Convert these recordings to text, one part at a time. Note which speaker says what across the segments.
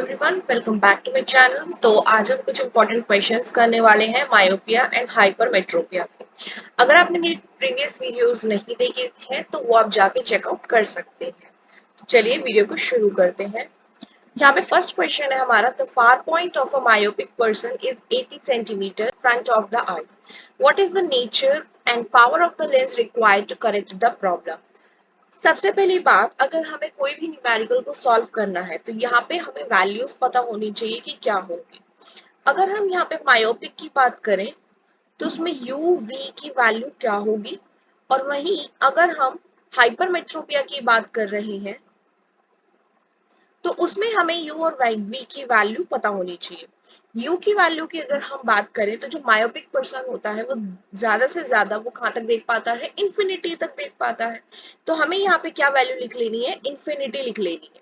Speaker 1: Everyone, welcome back to my channel. तो आज हम कुछ इंपॉर्टेंट क्वेश्चंस करने वाले हैं मायोपिया एंड हाइपरमेट्रोपिया के। अगर आपने मेरी प्रीवियस वीडियोस नहीं देखे हैं तो वो आप जाके चेकआउट कर सकते हैं। तो चलिए वीडियो को शुरू करते हैं। यहाँ पे फर्स्ट क्वेश्चन है हमारा, the far point of a myopic person is 80 centimetre front of the eye. What is the nature and power of the lens required to correct the problem. सबसे पहली बात, अगर हमें कोई भी न्यूमेरिकल को सॉल्व करना है तो यहाँ पे हमें वैल्यूज पता होनी चाहिए कि क्या होंगी। अगर हम यहाँ पे मायोपिक की बात करें तो उसमें यू वी की वैल्यू क्या होगी, और वहीं अगर हम हाइपरमेट्रोपिया की बात कर रहे हैं तो उसमें हमें यू और वी की वैल्यू पता होनी चाहिए। यू की वैल्यू की अगर हम बात करें तो जो मायोपिक पर्सन होता है वो ज्यादा से ज्यादा वो कहाँ तक देख पाता है, इंफिनिटी तक देख पाता है। तो हमें यहाँ पे क्या वैल्यू लिख लेनी है, इंफिनिटी लिख लेनी है।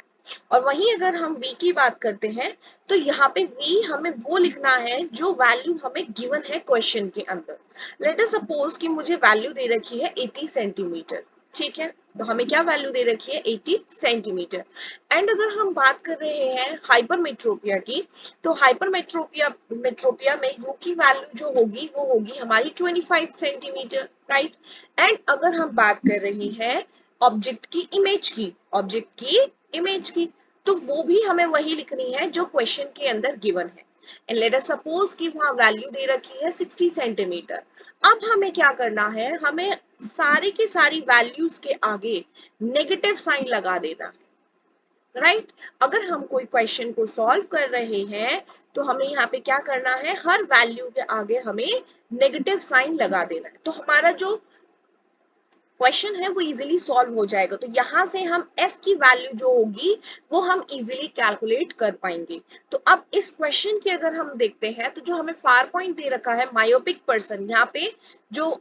Speaker 1: और वहीं अगर हम v की बात करते हैं तो यहाँ पे v हमें वो लिखना है जो वैल्यू हमें गिवन है क्वेश्चन के अंदर। लेट अस सपोज कि मुझे वैल्यू दे रखी है 80 सेंटीमीटर। ठीक है, तो हमें क्या वैल्यू दे रखी है, 80 सेंटीमीटर। एंड अगर हम बात कर रहे हैं हाइपरमेट्रोपिया की, तो हाइपरमेट्रोपिया में यू की वैल्यू जो होगी वो होगी हमारी 25 सेंटीमीटर, राइट। एंड अगर हम बात कर रहे हैं ऑब्जेक्ट की इमेज की, तो वो भी हमें वही लिखनी है जो क्वेश्चन के अंदर गिवन है। एंड लेट अस सपोज कि वहां वैल्यू दे रखी है 60 सेंटीमीटर। अब हमें क्या करना है, हमें सारी की सारी वैल्यूज के आगे नेगेटिव साइन लगा देना है, राइट। अगर हम कोई क्वेश्चन को सॉल्व कर रहे हैं तो हमें यहाँ पे क्या करना है, हर वैल्यू के आगे हमें नेगेटिव साइन लगा देना है, तो हमारा जो क्वेश्चन है वो इजीली सॉल्व हो जाएगा। तो यहाँ से हम f की वैल्यू जो होगी वो हम इजीली कैलकुलेट कर पाएंगे। तो अब इस क्वेश्चन की अगर हम देखते हैं तो जो हमें फार पॉइंट दे रखा है मायोपिक पर्सन, यहाँ पे जो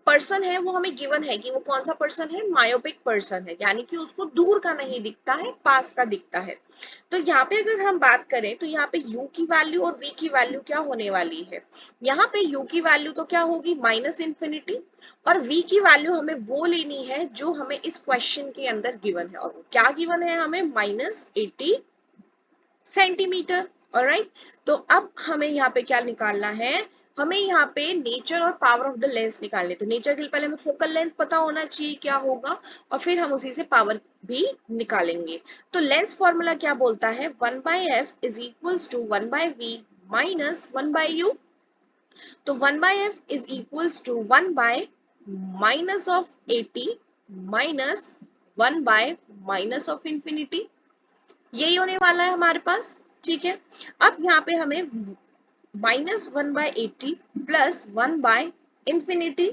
Speaker 1: पर्सन है वो हमें गिवन है कि वो कौन सा पर्सन है, मायोपिक पर्सन है, यानी कि उसको दूर का नहीं दिखता है, पास का दिखता है। तो यहाँ पे अगर हम बात करें तो यहाँ पे u की वैल्यू और v की वैल्यू क्या होने वाली है, यहाँ पे u की वैल्यू तो क्या होगी माइनस इन्फिनिटी, और v की वैल्यू हमें वो लेनी है जो हमें इस क्वेश्चन के अंदर गिवन है, और क्या गिवन है हमें, माइनस 80 सेंटीमीटर। ऑलराइट, तो अब हमें यहाँ पे क्या निकालना है, हमें यहाँ पे नेचर और पावर ऑफ द लेंस निकालने। तो नेचर के लिए पहले हमें फोकल लेंथ पता होना चाहिए क्या होगा, और फिर हम उसी से पावर भी निकालेंगे। तो लेंस फॉर्मूला क्या बोलता है, 1/f is equals to 1/v minus 1/u। तो 1/f is equals to 1 by minus of 80 minus 1 by minus of infinity, यही होने वाला है हमारे पास। ठीक है, अब यहाँ पे हमें -1/80 प्लस 1/इंफिनिटी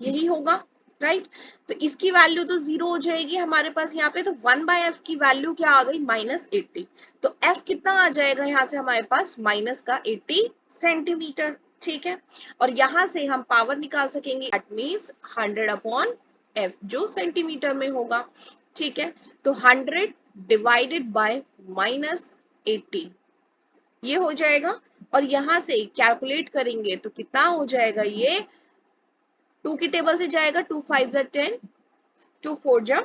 Speaker 1: यही होगा, राइट। तो इसकी वैल्यू तो जीरो हो जाएगी हमारे पास यहाँ पे, तो 1/f की वैल्यू क्या आ गई, -80। तो f कितना आ जाएगा यहाँ से हमारे पास, माइनस का 80 सेंटीमीटर। ठीक है, और यहाँ से हम पावर निकाल सकेंगे, दैट मीन्स 100/f जो सेंटीमीटर में होगा। ठीक है, तो 100 डिवाइडेड बाय -80 ये हो जाएगा, और यहां से कैलकुलेट करेंगे तो कितना हो जाएगा, ये 2 की टेबल से जाएगा, 2 5 जा 10, 2 4 जा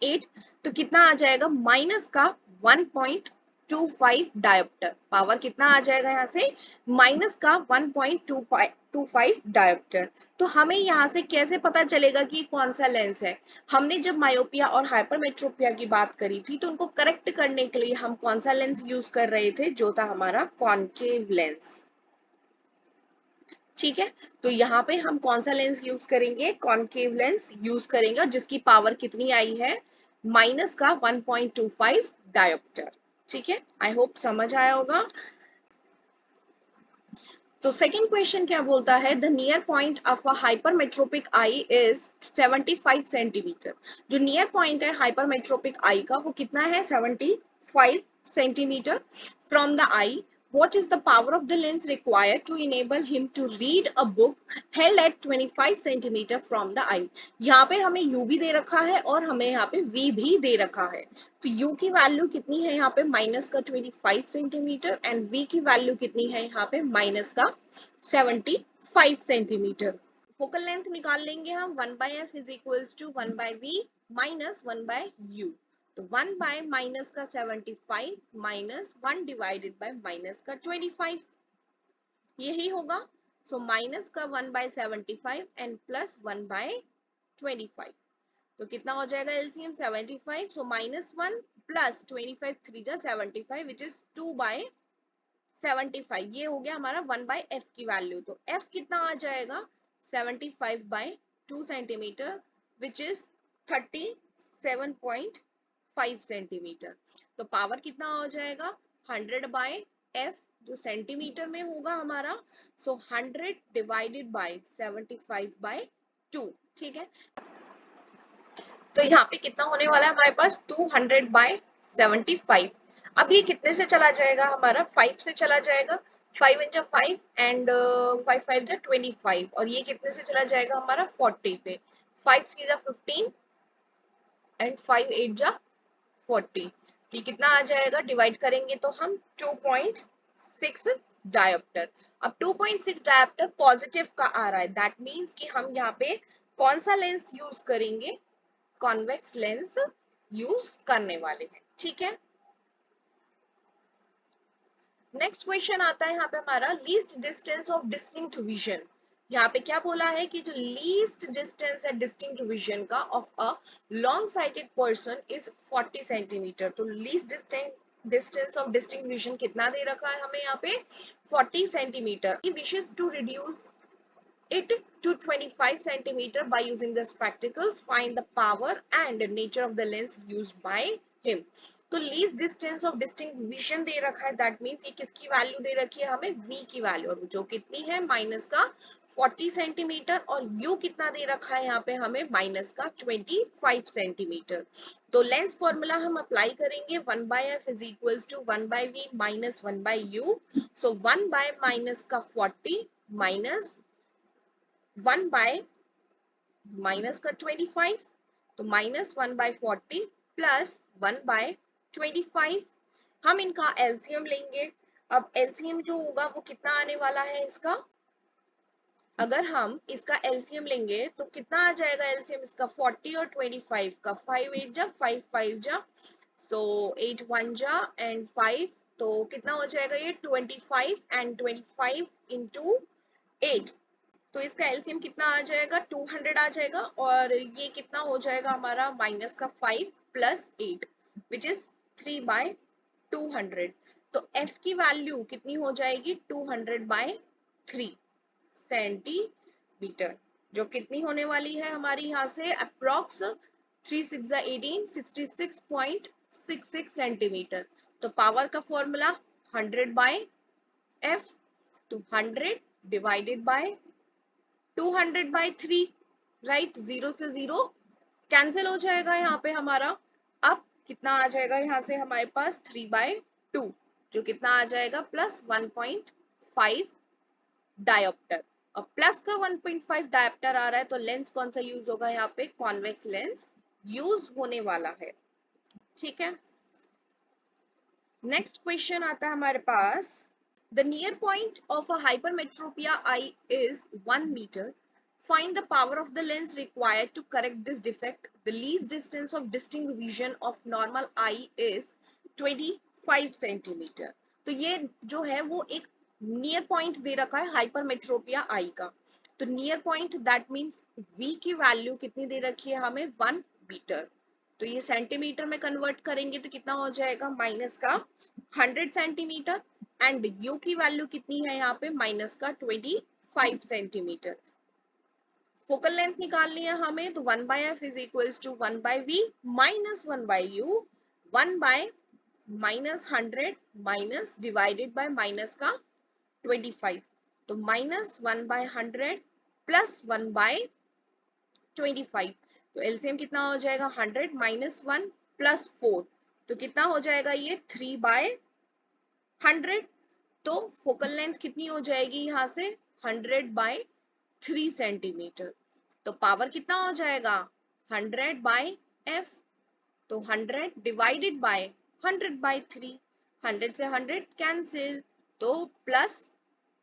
Speaker 1: 8, तो कितना आ जाएगा, माइनस का 1.25 डायोप्टर। पावर कितना आ जाएगा यहाँ से, माइनस का 1.25 डायोप्टर। तो हमें यहाँ से कैसे पता चलेगा कि कौन सा लेंस है। हमने जब मायोपिया और हाइपरमेट्रोपिया की बात करी थी तो उनको करेक्ट करने के लिए हम कौन सा लेंस यूज कर रहे थे, जो था हमारा कॉनकेव लेंस। ठीक है, तो यहाँ पे हम कौन सा लेंस यूज करेंगे, कॉनकेव लेंस यूज करेंगे, और जिसकी पावर कितनी आई है, माइनस का 1.25 डायोप्टर। ठीक है, आई होप समझ आया होगा। तो सेकंड क्वेश्चन क्या बोलता है, the near point of a hypermetropic I is 75 centimetre. जो नियर पॉइंट है हाइपरमेट्रोपिक आई का वो कितना है, 75 centimetre from the I. What is the power of the lens required to enable him to read a book held at 25 centimeter from the eye? यहाँ पे हमें u भी दे रखा है और हमें यहाँ पे v भी दे रखा है। तो u की वैल्यू कितनी है यहाँ पे, माइनस का 25 सेंटीमीटर, एंड v की वैल्यू कितनी है यहाँ पे, माइनस का 75 सेंटीमीटर। फोकल लेंथ निकाल लेंगे हम, 1/f is equals to 1/v minus 1/u। तो 1 बाय माइनस का 75 माइनस 1 डिवाइडेड बाय माइनस का 25, यही होगा। सो माइनस का 1 बाय 75 एंड प्लस 1 बाय 25, तो कितना हो जाएगा एलसीएम 75। सो माइनस 1 प्लस 25 3 जा 75 विच इज 2 बाय 75, ये हो गया हमारा 1 बाय एफ की वैल्यू। तो एफ कितना आ जाएगा 75 by 2 centimetre which is 37.5 centimetre. तो पावर कितना हो जाएगा 100 बाय एफ जो सेंटीमीटर में होगा हमारा। सो 100 डिवाइडेड बाय 75 बाय 2, ठीक है। तो यहाँ पे कितना होने वाला है हमारे पास 200 बाय 75। अब ये कितने से चला जाएगा हमारा 5 से चला जाएगा, 5 इंचा 5 एंड 5 5 जा 25, और ये कितने से चला जाएगा हमारा 40 पे, 5 3 जा 15 एंड 5 8 जा 40, ये कितना आ जाएगा डिवाइड करेंगे तो हम 2.6 डायोप्टर। अब 2.6 डायोप्टर पॉजिटिव का आ रहा है, दैट मीन्स कि हम यहाँ पे कौन सा लेंस यूज करेंगे, कॉन्वेक्स लेंस यूज करने वाले हैं, ठीक है। नेक्स्ट क्वेश्चन आता है यहाँ पे हमारा least distance of distinct vision. यहाँ पे क्या बोला है कि जो लीस्ट डिस्टेंस है डिस्टिंक्ट विजन का of a long sighted person is 40 centimetre. तो least distance of distinct vision कितना दे रखा है हमें यहाँ पे 40 centimetre. He wishes to reduce it to 25 centimeter by using the spectacles. Find the power and nature of the lens used by him. तो least distance of distinct vision दे रखा है, दैट मीन्स ये किसकी वैल्यू दे रखी है हमें v की वैल्यू, और जो कितनी है माइनस का 40 सेंटीमीटर, और u कितना दे रखा है यहाँ पे हमें माइनस का 25 सेंटीमीटर। तो लेंस फॉर्मूला हम अप्लाई करेंगे 1 by F is equals to 1 by V minus 1 by U. So 1 by minus का 40 माइनस 1 बाय माइनस का 25, तो माइनस 1 बाय 40 प्लस 1 बाय 25, हम इनका एलसीएम लेंगे। अब एलसीएम जो होगा वो कितना आने वाला है इसका, अगर हम इसका एलसीएम लेंगे तो कितना आ जाएगा एलसीएम इसका 40 और 25 का, 5 8 जा 5 5 जा, सो 8 1 जा एंड 5, तो कितना हो जाएगा ये 25 एंड 25 इंटू 8, तो इसका एलसीएम कितना आ जाएगा 200 आ जाएगा, और ये कितना हो जाएगा हमारा माइनस का 5 प्लस 8 विच इज 3 बाय 200। तो f की वैल्यू कितनी हो जाएगी 200 बाय 3 सेंटीमीटर, जो कितनी होने वाली है हमारी यहाँ से अप्रोक्स 3 6 18 66.66 सेंटीमीटर। तो पावर का फॉर्मूला 100 बाय f, तो 100 डिवाइडेड बाय 200 बाय 3, राइट, 0 से 0 कैंसिल हो जाएगा यहाँ पे हमारा। अब कितना आ जाएगा यहाँ से हमारे पास 3 बाय 2, जो कितना आ जाएगा प्लस 1.5 डायोप्टर, और प्लस का 1.5 डायोप्टर आ रहा है, तो लेंस कौन सा यूज होगा यहाँ पे कॉन्वेक्स लेंस यूज होने वाला है, ठीक है। नेक्स्ट क्वेश्चन आता है हमारे पास, the near point of a hypermetropia eye is 1 meter. Find the power of the lens required to correct this defect. The least distance of distinct vision of normal eye is 25 centimeter. तो ये जो है वो एक near point दे रखा है hypermetropia आई का। तो near point that means v की वैल्यू कितनी दे रखी है हमें 1 मीटर, तो ये सेंटीमीटर में कन्वर्ट करेंगे तो कितना हो जाएगा माइनस का 100 सेंटीमीटर, एंड u की वैल्यू कितनी है यहाँ पे माइनस का 25 सेंटीमीटर। फोकल लेंथ निकालनी है हमें, तो 1 by F is equals to 1 by V minus 1 by U, 1 by minus 100 minus divided by minus का 25, तो माइनस 1 बाय 100 प्लस 1 बाय 25, तो एलसीएम कितना हो जाएगा 100 माइनस 1 प्लस 4, तो कितना हो जाएगा ये 3 बाय 100। तो फोकल लेंथ कितनी हो जाएगी यहाँ से 100 बाय 3 सेंटीमीटर। तो पावर कितना हो जाएगा 100 बाय f, तो 100 डिवाइडेड बाय 100 बाय 3, 100 से 100 कैंसिल, तो प्लस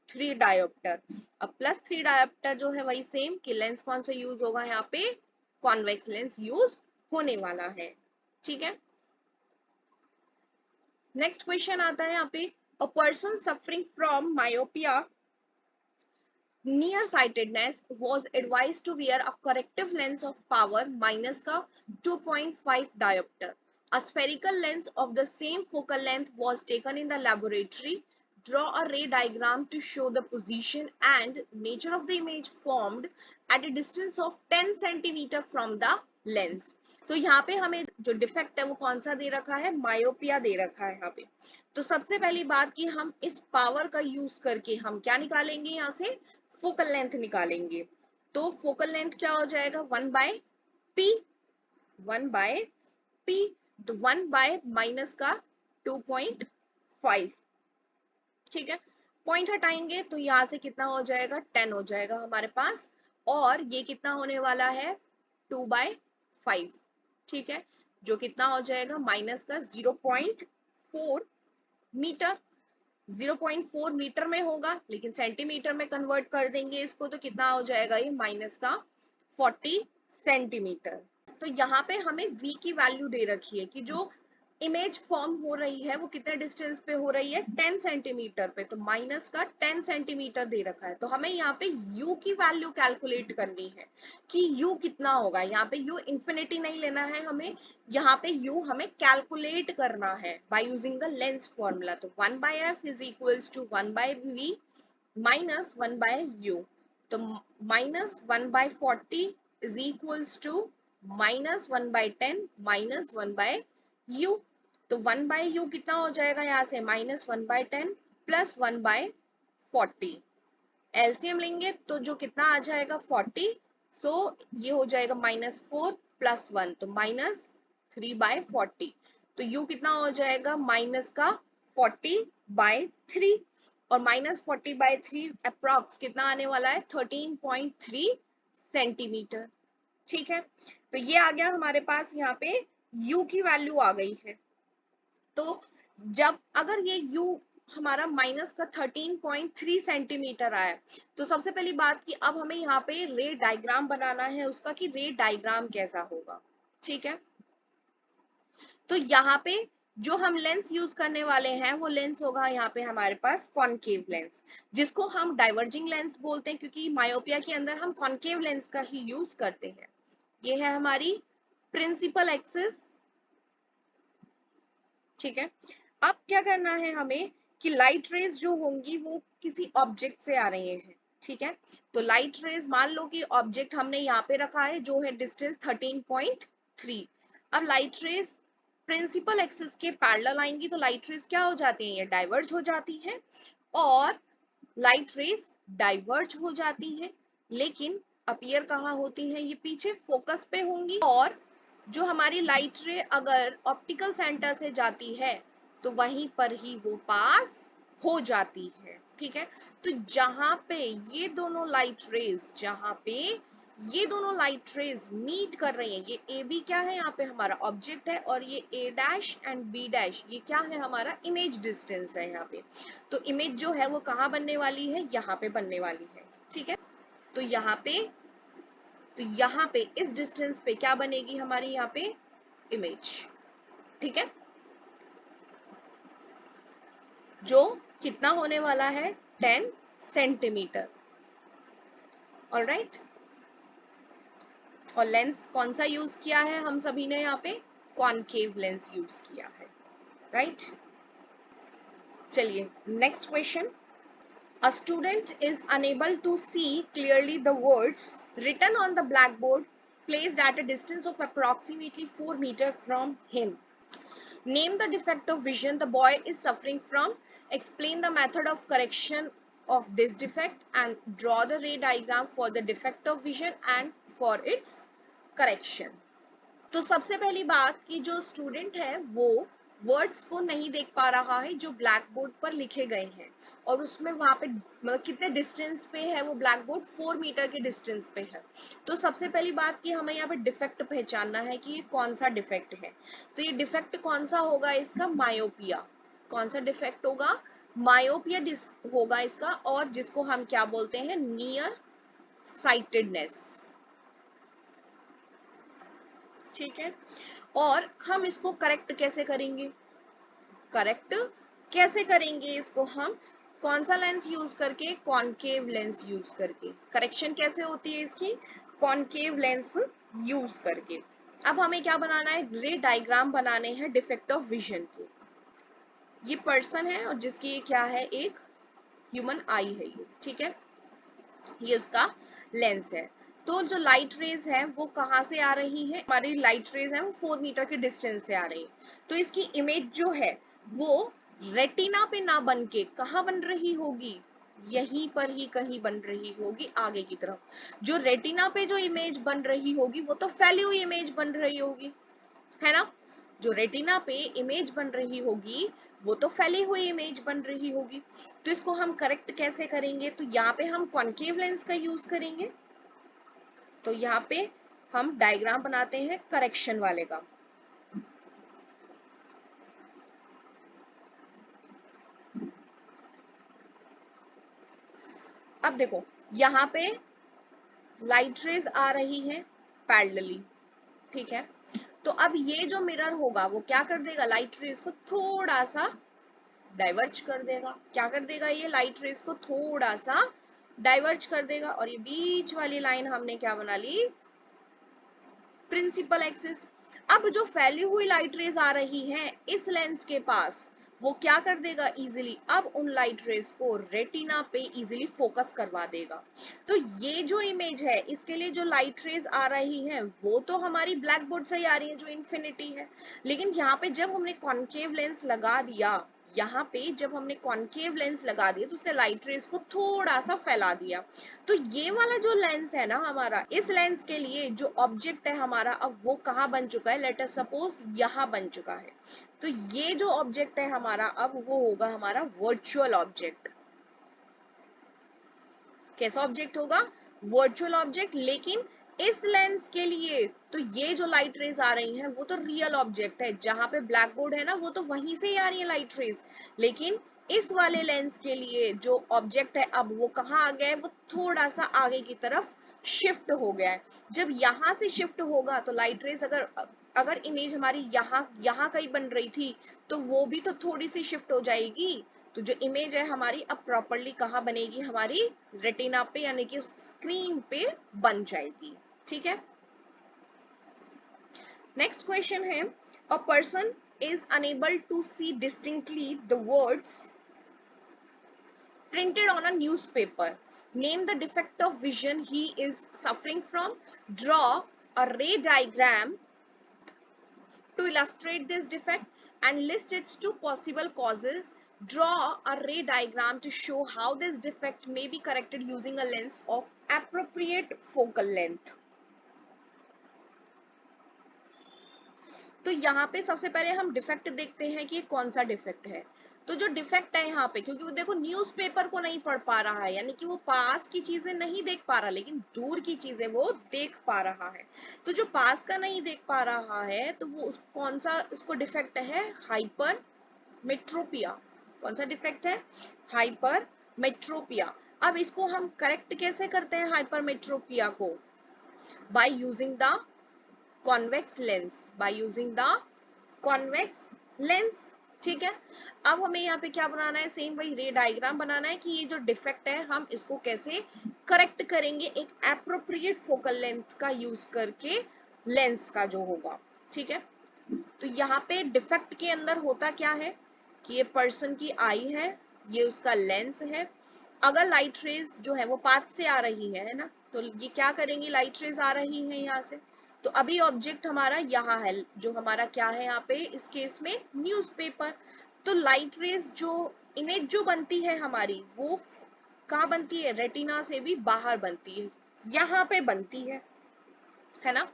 Speaker 1: 3 डायोप्टर। अब प्लस 3 डायोप्टर जो है वही सेम कि लेंस कौन सा यूज होगा यहाँ पे कॉन्वेक्स लेंस यूज होने वाला है, ठीक है। नेक्स्ट क्वेश्चन आता है यहाँ पे, a person suffering from myopia near sightedness was advised to wear a corrective lens of power minus का 2.5 diopter. A spherical lens of the same focal length was taken in the laboratory. Draw a ray diagram to show the position and nature of the image formed at a distance of 10 centimeter from the lens. तो यहाँ पे हमें जो defect है वो कौन सा दे रखा है, मायोपिया दे रखा है यहाँ पे। तो सबसे पहली बात कि हम इस पावर का यूज करके हम क्या निकालेंगे, यहाँ से फोकल लेंथ निकालेंगे। तो फोकल लेंथ क्या हो जाएगा, 1/p, 1/p, तो 1 माइनस का 2.5, ठीक है। पॉइंट हटाएंगे तो यहां से कितना हो जाएगा, 10 हो जाएगा हमारे पास, और ये कितना होने वाला है, 2/5, ठीक है, जो कितना हो जाएगा माइनस का 0.4 मीटर। 0.4 मीटर में होगा, लेकिन सेंटीमीटर में कन्वर्ट कर देंगे इसको तो कितना हो जाएगा, ये माइनस का 40 सेंटीमीटर। तो यहाँ पे हमें v की वैल्यू दे रखी है कि जो इमेज फॉर्म हो रही है वो कितने डिस्टेंस पे हो रही है, 10 सेंटीमीटर पे, तो माइनस का 10 सेंटीमीटर दे रखा है। तो हमें यहाँ पे u की वैल्यू कैलकुलेट करनी है कि u कितना होगा। यहाँ पे u इंफिनिटी नहीं लेना है हमें, यहाँ पे u हमें कैलकुलेट करना है by using the lens formula. तो 1/f is equals to 1/v minus 1/u, तो minus 1/40 is equals to minus 1/10 minus 1/u। तो 1/u कितना हो जाएगा, यहाँ से माइनस 1/10 प्लस 1/40, एलसीएम लेंगे तो जो कितना आ जाएगा 40, सो ये हो जाएगा -4 + 1, तो -3/40। तो u कितना हो जाएगा, माइनस का 40/3, और -40/3 अप्रॉक्स कितना आने वाला है, 13.3 सेंटीमीटर, ठीक है। तो ये आ गया हमारे पास, यहाँ पे u की वैल्यू आ गई है। तो जब अगर ये u हमारा माइनस का 13.3 सेंटीमीटर आया, तो सबसे पहली बात कि अब हमें यहाँ पे रे डायग्राम बनाना है उसका, कि रे डायग्राम कैसा होगा, ठीक है। तो यहाँ पे जो हम लेंस यूज करने वाले हैं वो लेंस होगा यहाँ पे हमारे पास कॉनकेव लेंस, जिसको हम डाइवर्जिंग लेंस बोलते हैं, क्योंकि मायोपिया के अंदर हम कॉनकेव लेंस का ही यूज करते हैं। ये है हमारी प्रिंसिपल एक्सिस, ठीक है। अब क्या करना है हमें कि लाइट रेज जो होंगी वो किसी ऑब्जेक्ट से आ रही हैं, ठीक है। तो लाइट रेज, मान लो कि ऑब्जेक्ट हमने यहाँ पे रखा है जो है डिस्टेंस 13.3। अब लाइट रेज प्रिंसिपल एक्सिस के पैरेलल आएंगी, तो लाइट रेज क्या हो जाती है, ये डाइवर्ज हो जाती है, और लाइट रेज डाइवर्ज हो जाती हैं, लेकिन अपीयर कहाँ होती हैं, ये पीछे फोकस पे होंगी। और जो हमारी लाइट रे अगर ऑप्टिकल सेंटर से जाती है तो वहीं पर ही वो पास हो जाती है, ठीक है। तो जहां पे ये दोनों लाइट रेज, जहां पे ये दोनों लाइट रेज मीट कर रही हैं, ये ए बी क्या है, यहाँ पे हमारा ऑब्जेक्ट है, और ये ए डैश एंड बी डैश ये क्या है, हमारा इमेज डिस्टेंस है यहाँ पे। तो इमेज जो है वो कहाँ बनने वाली है, यहाँ पे बनने वाली है, ठीक है। तो यहाँ पे इस डिस्टेंस पे क्या बनेगी हमारी यहाँ पे इमेज, ठीक है, जो कितना होने वाला है, 10 सेंटीमीटर, ऑलराइट। और लेंस कौन सा यूज किया है हम सभी ने, यहाँ पे कॉनकेव लेंस यूज किया है, राइट। चलिए next question, a student is unable to see clearly the words written on the blackboard placed at a distance of approximately 4 meters from him. Name the defect of vision the boy is suffering from. Explain the method of correction of this defect and draw the ray diagram for the defect of vision and for its correction. तो सबसे पहली बात कि जो student है वो words को नहीं देख पा रहा है जो ब्लैक बोर्ड पर लिखे गए हैं, और उसमें वहां पे मतलब कितने डिस्टेंस पे है वो ब्लैक बोर्ड, 4 मीटर के डिस्टेंस पे है। तो सबसे पहली बात कि हमें यहाँ पे डिफेक्ट पहचानना है कि ये कौन सा डिफेक्ट है। तो ये डिफेक्ट कौन सा होगा इसका, मायोपिया। कौन सा डिफेक्ट होगा, मायोपिया होगा इसका, और जिसको हम क्या बोलते हैं, नियर साइटेडनेस, ठीक है। और हम इसको करेक्ट कैसे करेंगे, करेक्ट कैसे करेंगे इसको हम? कौन सा लेंस यूज करके? कॉनकेव लेंस यूज करके। करेक्शन कैसे होती है इसकी? कॉनकेव लेंस यूज करके। अब हमें क्या बनाना है? रे डायग्राम बनाने हैं डिफेक्ट ऑफ विजन के। ये पर्सन है और जिसकी क्या है? एक ह्यूमन आई है ये, ठीक है, ये उसका लेंस है। तो जो लाइट रेज है वो कहाँ से आ रही है? हमारी लाइट रेज है वो 4 मीटर के डिस्टेंस से आ रही है। तो इसकी इमेज जो है वो रेटिना पे ना बन के कहाँ बन रही होगी? यहीं पर ही कहीं बन रही होगी आगे की तरफ। जो रेटिना पे जो इमेज बन रही होगी वो तो फैली हुई इमेज बन रही होगी, है ना? जो रेटिना पे इमेज बन रही होगी वो तो फैली हुई इमेज बन रही होगी। तो इसको हम करेक्ट कैसे करेंगे? तो यहाँ पे हम कॉनकेव लेंस का यूज करेंगे। तो यहाँ पे हम डायग्राम बनाते हैं करेक्शन वाले का। अब देखो यहाँ पे लाइट रेज आ रही है पैरेलली, ठीक है। तो अब ये जो मिरर होगा वो क्या कर देगा? लाइट रेज को थोड़ा सा डाइवर्ज कर देगा। क्या कर देगा? ये लाइट रेज को थोड़ा सा डाइवर्ज कर देगा। और ये बीच वाली लाइन हमने क्या बना ली? Principal axis. अब जो फैली हुई लाइट रेज आ रही है इस लेंस के पास, वो क्या कर देगा? इजीली अब उन लाइट रेज को रेटिना पे इजीली फोकस करवा देगा। तो ये जो इमेज है इसके लिए जो लाइट रेज आ रही है वो तो हमारी ब्लैक बोर्ड से ही आ रही है जो इन्फिनिटी है। लेकिन यहाँ पे जब हमने कॉनकेव लेंस लगा दिया, यहाँ पे जब हमने कॉनकेव लेंस लगा दिया तो उसने लाइट रेज को थोड़ा सा फैला दिया। तो ये वाला जो लेंस है ना हमारा, इस लेंस के लिए जो ऑब्जेक्ट है हमारा अब वो कहाँ बन चुका है? लेट अस सपोज यहाँ बन चुका है। तो ये जो ऑब्जेक्ट है हमारा अब वो होगा हमारा वर्चुअल ऑब्जेक्ट। कैसा ऑब्जेक्ट होगा? Virtual object. लेकिन इस लेंस के लिए तो ये जो लाइट रेज आ रही हैं वो तो रियल ऑब्जेक्ट है। जहां पे ब्लैक बोर्ड है ना वो तो वहीं से ही आ रही है लाइट रेज। लेकिन इस वाले लेंस के लिए जो ऑब्जेक्ट है अब वो कहाँ आ गया है? वो थोड़ा सा आगे की तरफ शिफ्ट हो गया है। जब यहां से शिफ्ट होगा तो लाइट रेज अगर अगर इमेज हमारी यहाँ कहीं बन रही थी तो वो भी तो थोड़ी सी शिफ्ट हो जाएगी। तो जो इमेज है हमारी अब प्रॉपरली कहाँ बनेगी? हमारी रेटिना पे यानी कि स्क्रीन पे बन जाएगी, ठीक है। नेक्स्ट क्वेश्चन है, a person is unable to see distinctly the words printed on a newspaper. Name the defect of vision he is suffering from. Draw a ray diagram to illustrate this defect and list its two possible causes. Draw a ray diagram to show how this defect may be corrected using a lens of appropriate focal length. तो यहाँ पे सबसे पहले हम defect देखते हैं कि कौन सा डिफेक्ट है। तो जो डिफेक्ट है यहाँ पे, क्योंकि वो देखो न्यूज़पेपर को नहीं पढ़ पा रहा है, यानी कि वो पास की चीजें नहीं देख पा रहा, लेकिन दूर की चीजें वो देख पा रहा है। तो जो पास का नहीं देख पा रहा है तो वो कौन सा उसको डिफेक्ट है? हाइपर मेट्रोपिया। कौन सा डिफेक्ट है? हाइपर मेट्रोपिया। अब इसको हम करेक्ट कैसे करते हैं हाइपर मेट्रोपिया को? Bye using the convex lens, bye using the convex lens, ठीक है। अब हमें यहाँ पे क्या बनाना है? सेम वही रे डायग्राम बनाना है कि ये जो डिफेक्ट है हम इसको कैसे करेक्ट करेंगे एक एप्रोप्रिएट फोकल लेंथ का यूज करके, लेंस का जो होगा, ठीक है। तो यहाँ पे डिफेक्ट के अंदर होता क्या है कि ये पर्सन की आई है, ये उसका लेंस है। अगर लाइट रेज जो है वो पाथ से आ रही है ना, तो ये क्या करेंगी? लाइट रेज आ रही है यहाँ से, तो अभी ऑब्जेक्ट हमारा यहाँ है, जो हमारा क्या है यहाँ पे इस केस में? न्यूज़पेपर। तो लाइट रेज जो इमेज जो बनती है हमारी वो कहाँ बनती है? रेटिना से भी बाहर बनती है, यहाँ पे बनती है ना।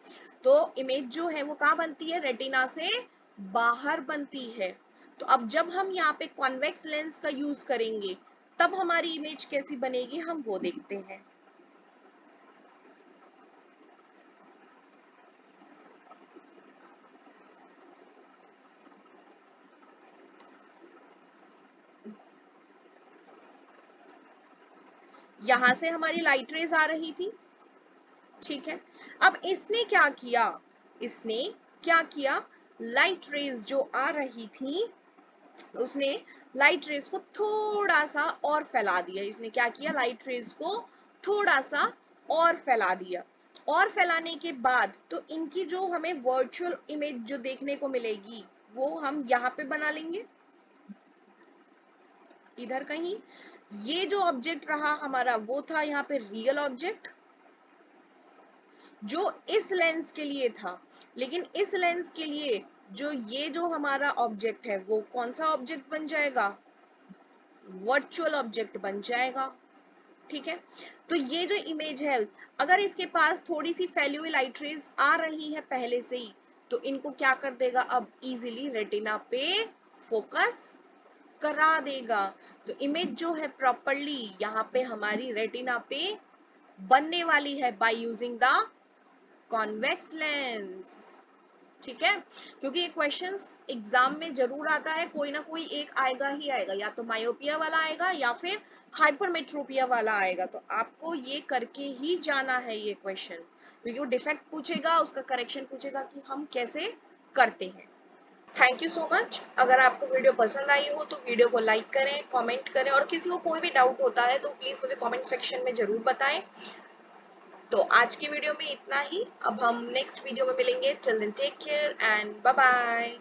Speaker 1: तो इमेज जो है वो कहाँ बनती है? रेटिना से बाहर बनती है। तो अब जब हम यहाँ पे कॉन्वेक्स लेंस का यूज करेंगे तब हमारी इमेज कैसी बनेगी हम वो देखते हैं। यहां से हमारी लाइट रेज आ रही थी, ठीक है। अब इसने क्या किया? इसने क्या किया? लाइट रेज जो आ रही थी उसने लाइट रेज को थोड़ा सा और फैला दिया। इसने क्या किया, लाइट रेज को थोड़ा सा और फैला दिया। और फैलाने के बाद तो इनकी जो हमें वर्चुअल इमेज जो देखने को मिलेगी वो हम यहाँ पे बना लेंगे, इधर कहीं। ये जो ऑब्जेक्ट रहा हमारा वो था यहाँ पे रियल ऑब्जेक्ट जो इस लेंस के लिए था। लेकिन इस लेंस के लिए जो ये जो हमारा ऑब्जेक्ट है वो कौन सा ऑब्जेक्ट बन जाएगा, वर्चुअल ऑब्जेक्ट बन जाएगा। ठीक है, तो ये जो इमेज है अगर इसके पास थोड़ी सी फैली हुई लाइट रेज आ रही है पहले से ही तो इनको क्या कर देगा, अब इजीली रेटिना पे फोकस करा देगा। तो इमेज जो है प्रॉपरली यहाँ पे हमारी रेटिना पे बनने वाली है by using the convex lens. ठीक है, क्योंकि ये क्वेश्चंस एग्जाम में जरूर आता है, कोई ना कोई एक आएगा ही आएगा, या तो मायोपिया वाला आएगा या फिर हाइपरमेट्रोपिया वाला आएगा। तो आपको ये करके ही जाना है ये क्वेश्चन, क्योंकि वो डिफेक्ट पूछेगा, उसका करेक्शन पूछेगा कि हम कैसे करते हैं। Thank you so much. अगर आपको वीडियो पसंद आई हो तो वीडियो को लाइक करें, कमेंट करें, और किसी को कोई भी डाउट होता है तो प्लीज मुझे कमेंट सेक्शन में जरूर बताएं। तो आज की वीडियो में इतना ही, अब हम नेक्स्ट वीडियो में मिलेंगे। Till then take care and bye bye.